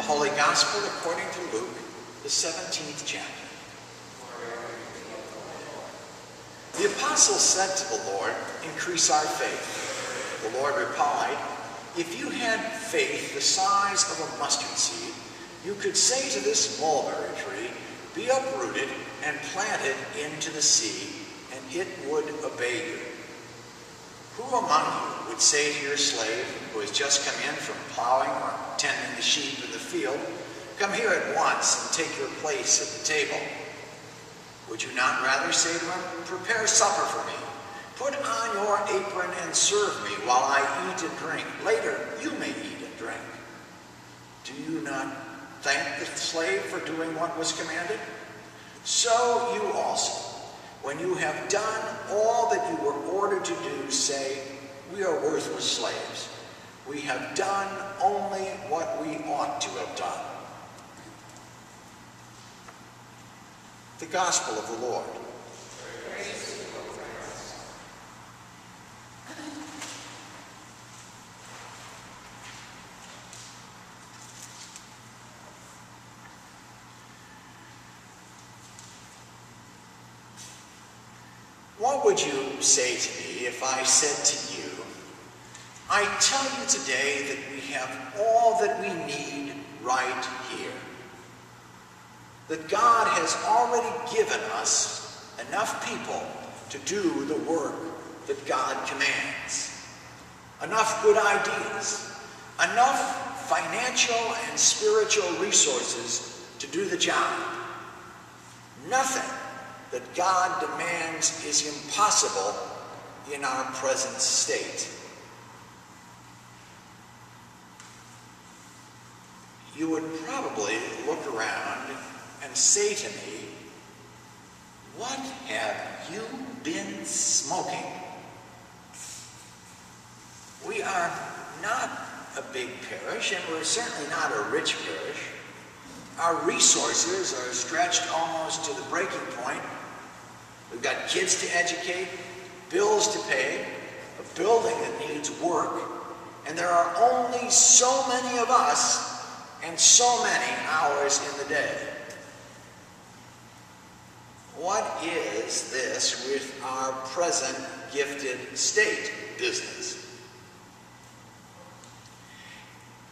Holy Gospel according to Luke, the 17th chapter. The apostles said to the Lord, "Increase our faith." The Lord replied, "If you had faith the size of a mustard seed, you could say to this mulberry tree, 'Be uprooted and planted into the sea,' and it would obey you. Who among you would say to your slave who has just come in from plowing or tending the sheep in the field, 'Come here at once and take your place at the table'? Would you not rather say to him, 'Prepare supper for me. Put on your apron and serve me while I eat and drink. Later you may eat and drink'? Do you not thank the slave for doing what was commanded? So you also, when you have done all that you were ordered to do, say, 'We are worthless slaves. We have done only what we ought to have done.'" The Gospel of the Lord. Praise to you, O Christ. What would you say to me if I said to you, "I tell you today that we have all that we need right here"? That God has already given us enough people to do the work that God commands. Enough good ideas, enough financial and spiritual resources to do the job. Nothing that God demands is impossible in our present state. You would probably look around and say to me, "What have you been smoking?" We are not a big parish, and we're certainly not a rich parish. Our resources are stretched almost to the breaking point. We've got kids to educate, bills to pay, a building that needs work, and there are only so many of us and so many hours in the day. What is this with our present gifted state business?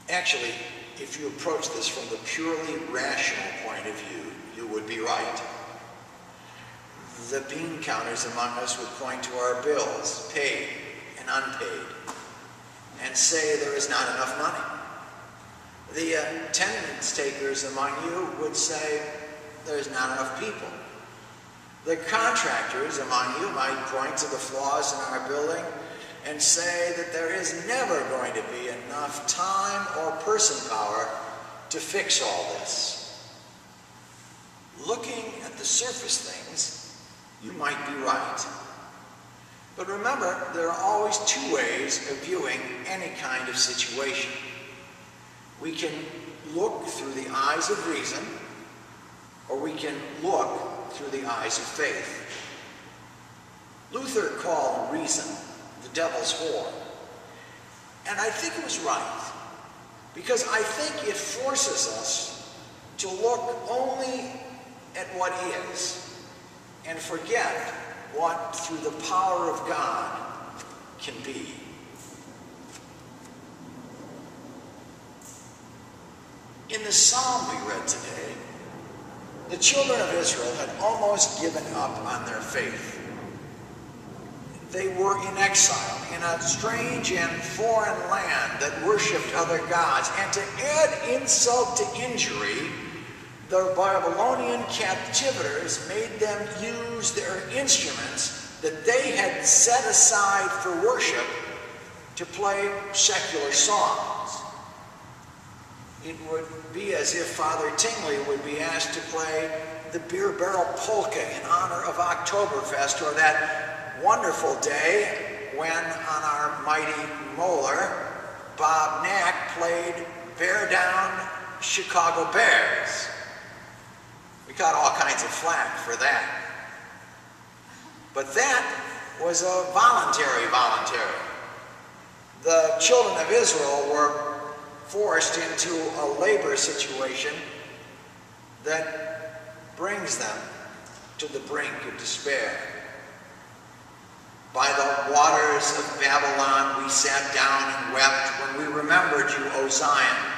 Actually, if you approach this from the purely rational point of view, you would be right. The bean counters among us would point to our bills, paid and unpaid, and say there is not enough money. The attendance takers among you would say there's not enough people. The contractors among you might point to the flaws in our building and say that there is never going to be enough time or person power to fix all this. Looking at the surface things, you might be right. But remember, there are always two ways of viewing any kind of situation. We can look through the eyes of reason, or we can look through the eyes of faith. Luther called reason the devil's whore. And I think it was right, because I think it forces us to look only at what is and forget what, through the power of God, can be. In the psalm we read today, the children of Israel had almost given up on their faith. They were in exile in a strange and foreign land that worshipped other gods. And to add insult to injury, the Babylonian captivitors made them use their instruments that they had set aside for worship to play secular songs. It would be as if Father Tingley would be asked to play the beer barrel polka in honor of Oktoberfest, or that wonderful day when, on our mighty molar, Bob Knack played Bear Down Chicago Bears. We got all kinds of flack for that. But that was a voluntary. The children of Israel were forced into a labor situation that brings them to the brink of despair. By the waters of Babylon we sat down and wept when we remembered you, O Zion.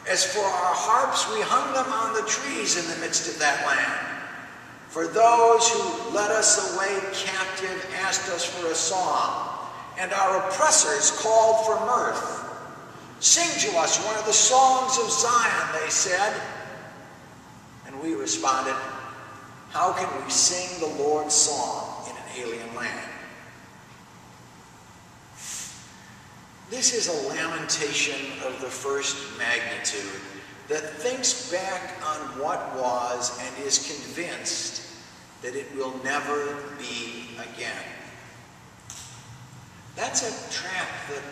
As for our harps, we hung them on the trees in the midst of that land. For those who led us away captive asked us for a song, and our oppressors called for mirth. Sing to us one of the songs of Zion, they said. And we responded, how can we sing the Lord's song in an alien land? This is a lamentation of the first magnitude that thinks back on what was and is convinced that it will never be again. That's a trap that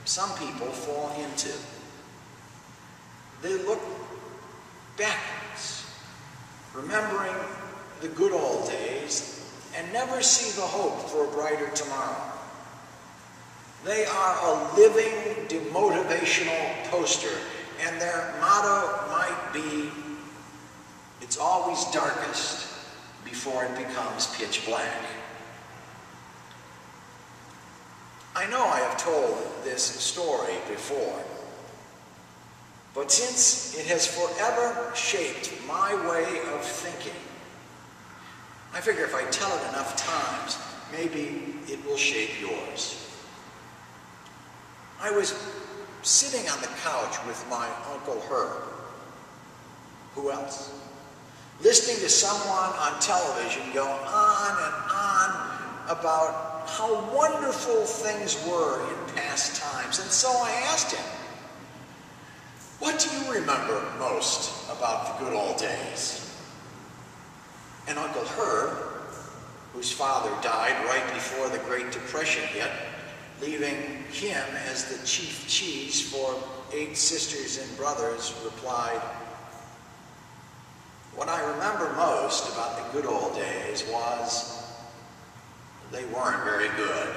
some people fall into. They look backwards, remembering the good old days, and never see the hope for a brighter tomorrow. They are a living demotivational poster, and their motto might be, it's always darkest before it becomes pitch black. I know I have told this story before, but since it has forever shaped my way of thinking, I figure if I tell it enough times, maybe it will shape yours. I was sitting on the couch with my Uncle Herb. Who else? Listening to someone on television go on and on about how wonderful things were in past times. And so I asked him, what do you remember most about the good old days? And Uncle Herb, whose father died right before the Great Depression hit, leaving him as the chief cheese for 8 sisters and brothers, replied, what I remember most about the good old days was they weren't very good.